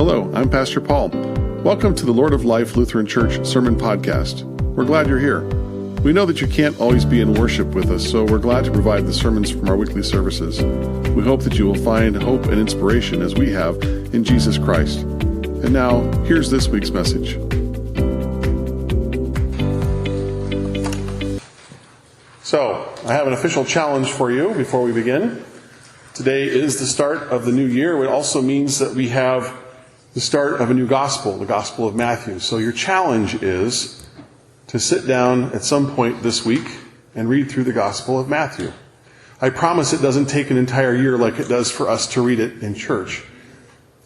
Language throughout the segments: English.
Hello, I'm Pastor Paul. Welcome to the Lord of Life Lutheran Church Sermon Podcast. We're glad you're here. We know that you can't always be in worship with us, so we're glad to provide the sermons from our weekly services. We hope that you will find hope and inspiration as we have in Jesus Christ. And now, here's this week's message. So, I have an official challenge for you before we begin. Today is the start of the new year. It also means that we have the start of a new gospel, the Gospel of Matthew. So your challenge is to sit down at some point this week and read through the Gospel of Matthew. I promise it doesn't take an entire year like it does for us to read it in church.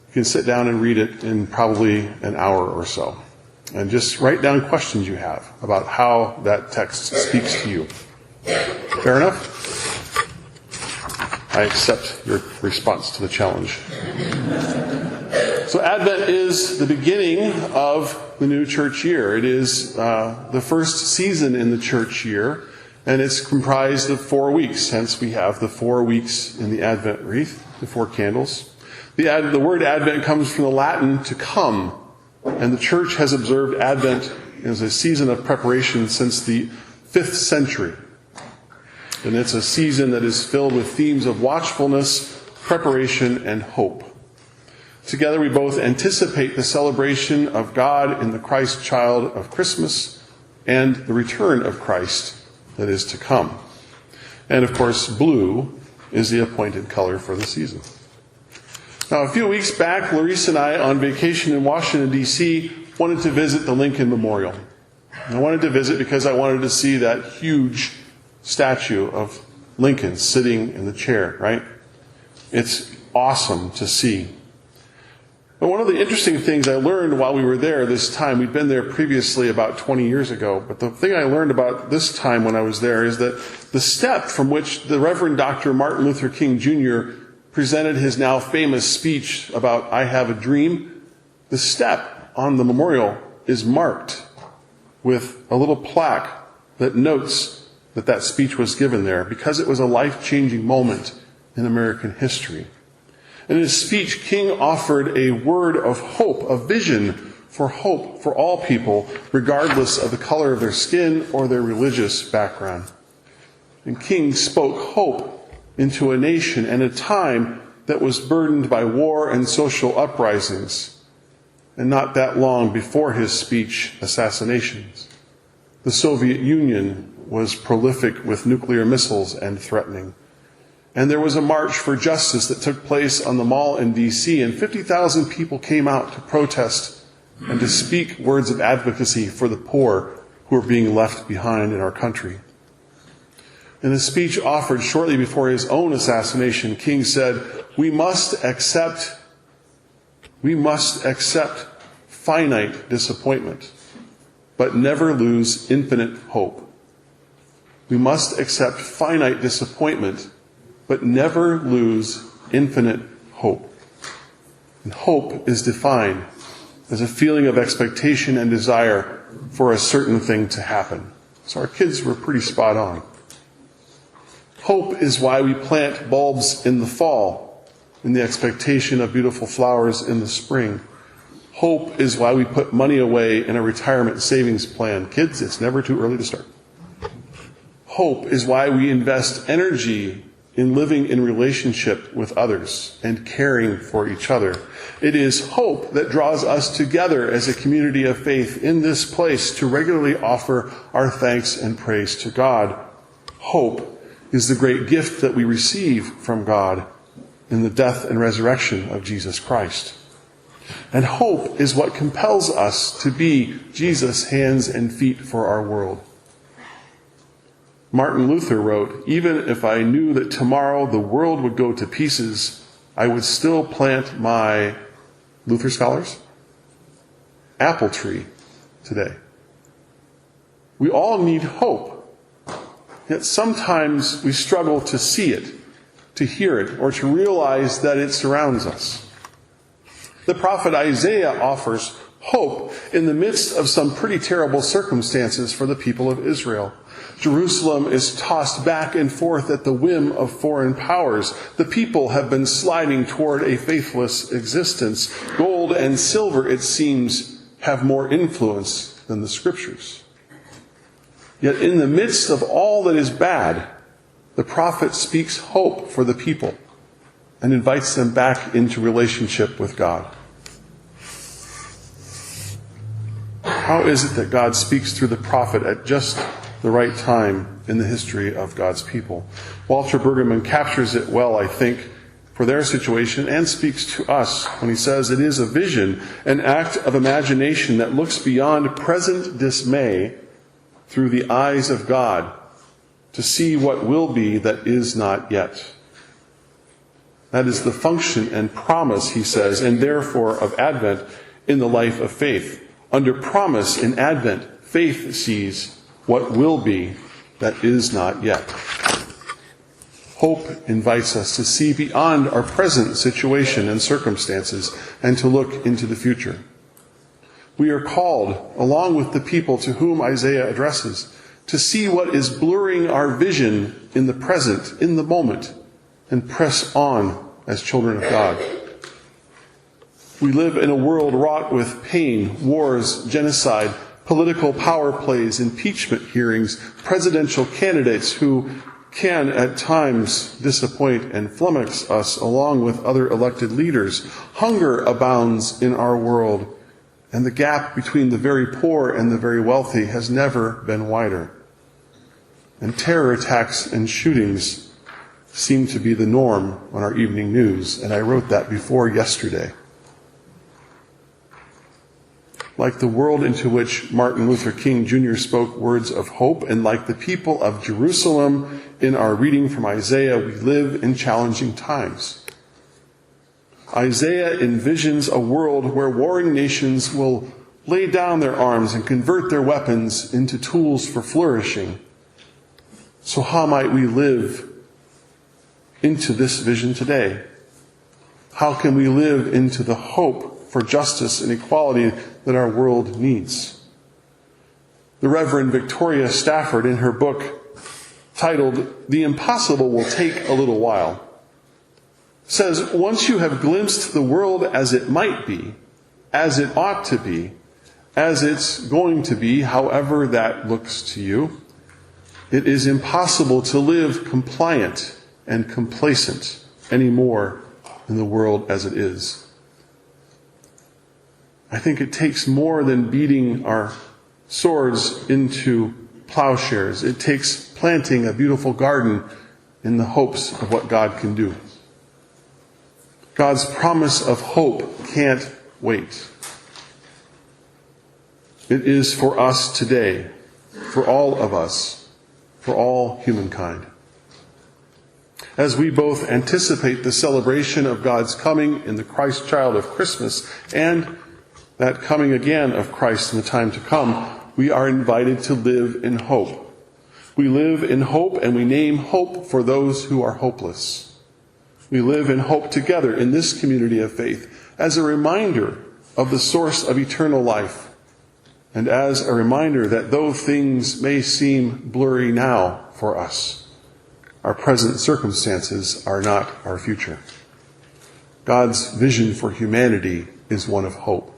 You can sit down and read it in probably an hour or so. And just write down questions you have about how that text speaks to you. Fair enough? I accept your response to the challenge. So Advent is the beginning of the new church year. It is the first season in the church year, and it's comprised of 4 weeks. Hence, we have the 4 weeks in the Advent wreath, the 4 candles. The word Advent comes from the Latin to come, and the church has observed Advent as a season of preparation since the 5th century. And it's a season that is filled with themes of watchfulness, preparation, and hope. Together we both anticipate the celebration of God in the Christ child of Christmas and the return of Christ that is to come. And of course, blue is the appointed color for the season. Now, a few weeks back, Larissa and I, on vacation in Washington, D.C., wanted to visit the Lincoln Memorial. And I wanted to visit because I wanted to see that huge statue of Lincoln sitting in the chair, right? It's awesome to see. But one of the interesting things I learned while we were there this time, we'd been there previously about 20 years ago, but the thing I learned about this time when I was there is that the step from which the Reverend Dr. Martin Luther King Jr. presented his now famous speech about I Have a Dream, the step on the memorial is marked with a little plaque that notes that speech was given there because it was a life-changing moment in American history. In his speech, King offered a word of hope, a vision for hope for all people, regardless of the color of their skin or their religious background. And King spoke hope into a nation and a time that was burdened by war and social uprisings, and not that long before his speech, assassinations. The Soviet Union was prolific with nuclear missiles and threatening. And there was a march for justice that took place on the Mall in D.C., and 50,000 people came out to protest and to speak words of advocacy for the poor who are being left behind in our country. In a speech offered shortly before his own assassination, King said, we must accept finite disappointment, but never lose infinite hope. We must accept finite disappointment, but never lose infinite hope. And hope is defined as a feeling of expectation and desire for a certain thing to happen. So our kids were pretty spot on. Hope is why we plant bulbs in the fall in the expectation of beautiful flowers in the spring. Hope is why we put money away in a retirement savings plan. Kids, it's never too early to start. Hope is why we invest energy in living in relationship with others and caring for each other. It is hope that draws us together as a community of faith in this place to regularly offer our thanks and praise to God. Hope is the great gift that we receive from God in the death and resurrection of Jesus Christ. And hope is what compels us to be Jesus' hands and feet for our world. Martin Luther wrote, even if I knew that tomorrow the world would go to pieces, I would still plant my, Luther scholars, apple tree today. We all need hope, yet sometimes we struggle to see it, to hear it, or to realize that it surrounds us. The prophet Isaiah offers hope in the midst of some pretty terrible circumstances for the people of Israel. Jerusalem is tossed back and forth at the whim of foreign powers. The people have been sliding toward a faithless existence. Gold and silver, it seems, have more influence than the Scriptures. Yet in the midst of all that is bad, the prophet speaks hope for the people and invites them back into relationship with God. How is it that God speaks through the prophet at just the right time in the history of God's people? Walter Brueggemann captures it well, I think, for their situation, and speaks to us when he says it is a vision, an act of imagination that looks beyond present dismay through the eyes of God to see what will be that is not yet. That is the function and promise, he says, and therefore of Advent in the life of faith. Under promise in Advent, faith sees what will be that is not yet. Hope invites us to see beyond our present situation and circumstances and to look into the future. We are called, along with the people to whom Isaiah addresses, to see what is blurring our vision in the present, in the moment, and press on as children of God. We live in a world wrought with pain, wars, genocide, political power plays, impeachment hearings, presidential candidates who can at times disappoint and flummox us along with other elected leaders. Hunger abounds in our world, and the gap between the very poor and the very wealthy has never been wider. And terror attacks and shootings seem to be the norm on our evening news, and I wrote that before yesterday. Like the world into which Martin Luther King Jr. spoke words of hope, and like the people of Jerusalem in our reading from Isaiah, we live in challenging times. Isaiah envisions a world where warring nations will lay down their arms and convert their weapons into tools for flourishing. So how might we live into this vision today? How can we live into the hope for justice and equality that our world needs? The Reverend Victoria Stafford, in her book titled "The Impossible Will Take a Little While," says, once you have glimpsed the world as it might be, as it ought to be, as it's going to be, however that looks to you, it is impossible to live compliant and complacent anymore in the world as it is. I think it takes more than beating our swords into plowshares. It takes planting a beautiful garden in the hopes of what God can do. God's promise of hope can't wait. It is for us today, for all of us, for all humankind. As we both anticipate the celebration of God's coming in the Christ child of Christmas and that coming again of Christ in the time to come, we are invited to live in hope. We live in hope, and we name hope for those who are hopeless. We live in hope together in this community of faith as a reminder of the source of eternal life, and as a reminder that though things may seem blurry now for us, our present circumstances are not our future. God's vision for humanity is one of hope.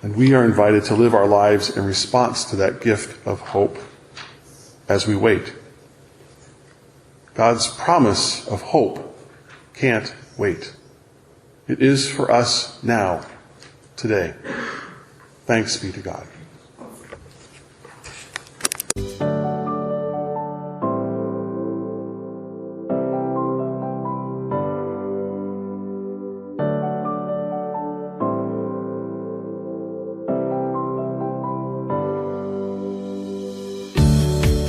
And we are invited to live our lives in response to that gift of hope as we wait. God's promise of hope can't wait. It is for us now, today. Thanks be to God.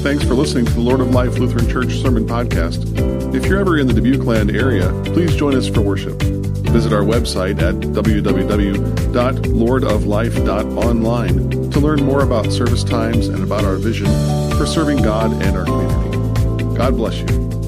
Thanks for listening to the Lord of Life Lutheran Church Sermon Podcast. If you're ever in the Dubuque-land area, please join us for worship. Visit our website at www.lordoflife.online to learn more about service times and about our vision for serving God and our community. God bless you.